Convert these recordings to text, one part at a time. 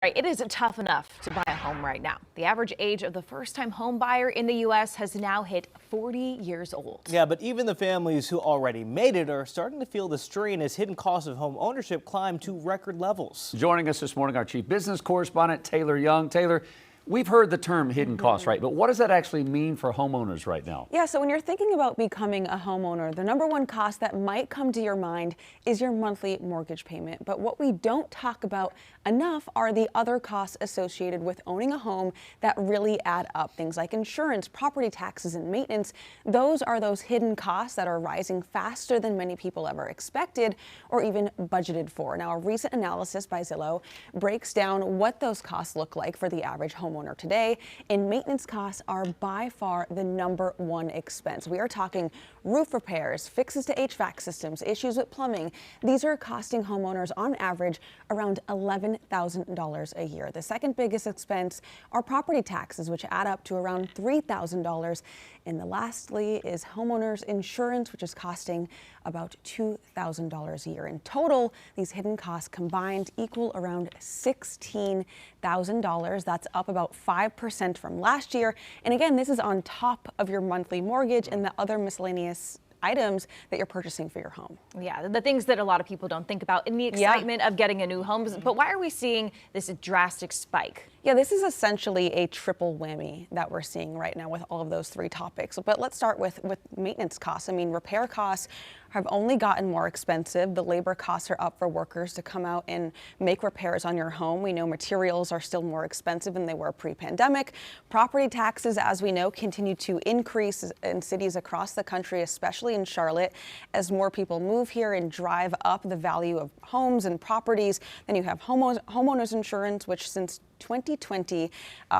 Right, it is tough enough to buy a home right now. The average age of the first-time home buyer in the U.S. has now hit 40 years old. Yeah, but even the families who already made it are starting to feel the strain as hidden costs of home ownership climb to record levels. Joining us this morning, our chief business correspondent, Taylor Young. Taylor, we've heard the term hidden costs, right? But what does that actually mean for homeowners right now? Yeah, so when you're thinking about becoming a homeowner, the number one cost that might come to your mind is your monthly mortgage payment. But what we don't talk about enough are the other costs associated with owning a home that really add up. Things like insurance, property taxes, and maintenance. Those are those hidden costs that are rising faster than many people ever expected or even budgeted for. Now, a recent analysis by Zillow breaks down what those costs look like for the average homeowner today, and maintenance costs are by far the number one expense. We are talking roof repairs, fixes to HVAC systems, issues with plumbing. These are costing homeowners on average around $11,000 a year. The second biggest expense are property taxes, which add up to around $3,000. And the lastly is homeowners insurance, which is costing about $2,000 a year. In total, these hidden costs combined equal around $16,000. That's up about 5% from last year. And again, this is on top of your monthly mortgage and the other miscellaneous items that you're purchasing for your home. Yeah, the things that a lot of people don't think about in the excitement of getting a new home. But why are we seeing this drastic spike? Yeah, this is essentially a triple whammy that we're seeing right now with all of those three topics. But let's start with maintenance costs. I mean, repair costs have only gotten more expensive. The labor costs are up for workers to come out and make repairs on your home. We know materials are still more expensive than they were pre-pandemic. Property taxes, as we know, continue to increase in cities across the country, especially in Charlotte, as more people move here and drive up the value of homes and properties. Then you have homeowners insurance, which since 2020,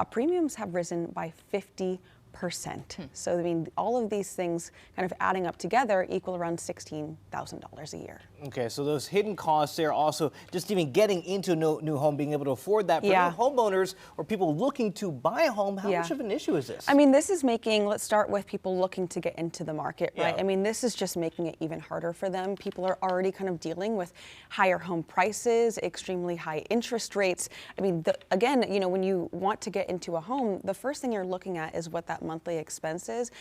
premiums have risen by 50%. So, I mean, all of these things kind of adding up together equal around $16,000 a year. Okay, so those hidden costs there, also just even getting into a new home, being able to afford that for new homeowners or people looking to buy a home. How much of an issue is this? I mean, this is making, let's start with people looking to get into the market, right? I mean, this is just making it even harder for them. People are already kind of dealing with higher home prices, extremely high interest rates. I mean, again, you know, when you want to get into a home, the first thing you're looking at is what that monthly expense is.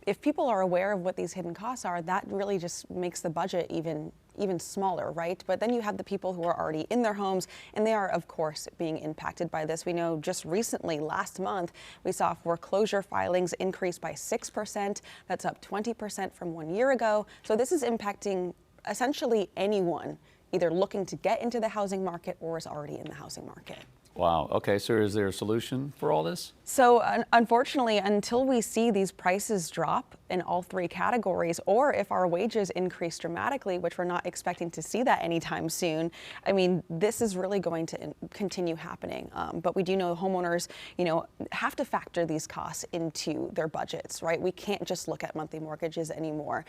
If people are aware of what these hidden costs are, that really just makes the budget even smaller, right? But then you have the people who are already in their homes, and they are, of course, being impacted by this. We know just recently, last month, we saw foreclosure filings increase by 6%. That's up 20% from 1 year ago. So this is impacting essentially anyone either looking to get into the housing market or is already in the housing market. Wow. Okay, so is there a solution for all this? So unfortunately, until we see these prices drop in all three categories, or if our wages increase dramatically, which we're not expecting to see that anytime soon, I mean, this is really going to continue happening. But we do know homeowners, you know, have to factor these costs into their budgets, right? We can't just look at monthly mortgages anymore.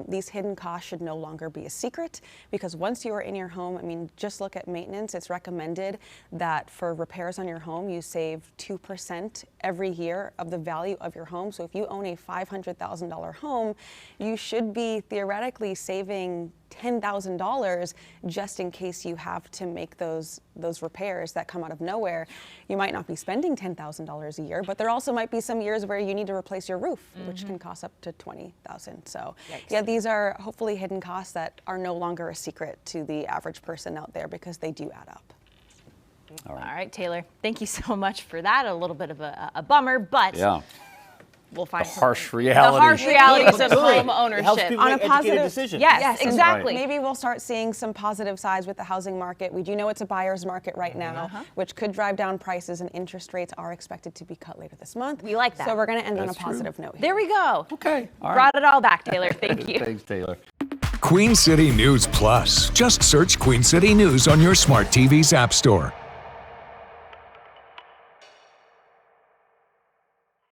These hidden costs should no longer be a secret, because once you are in your home, I mean, just look at maintenance. It's recommended that for repairs on your home, you save 2% every year of the value of your home. So if you own a $500,000 home, you should be theoretically saving $10,000 just in case you have to make those repairs that come out of nowhere. You might not be spending $10,000 a year, but there also might be some years where you need to replace your roof, which can cost up to $20,000. So yeah, these are hopefully hidden costs that are no longer a secret to the average person out there, because they do add up. All right, Taylor, thank you so much for that. A little bit of a bummer, but we'll find the harsh realities. The harsh realities of home ownership. It helps people make educated decisions. Yes, exactly. Maybe we'll start seeing some positive sides with the housing market. We do know it's a buyer's market right now, which could drive down prices, and interest rates are expected to be cut later this month. We like that. So we're going to end on a positive note here. There we go. Okay. All right. Brought it all back, Taylor. Thank you. Thanks, Taylor. Queen City News Plus. Just search Queen City News on your smart TV's app store.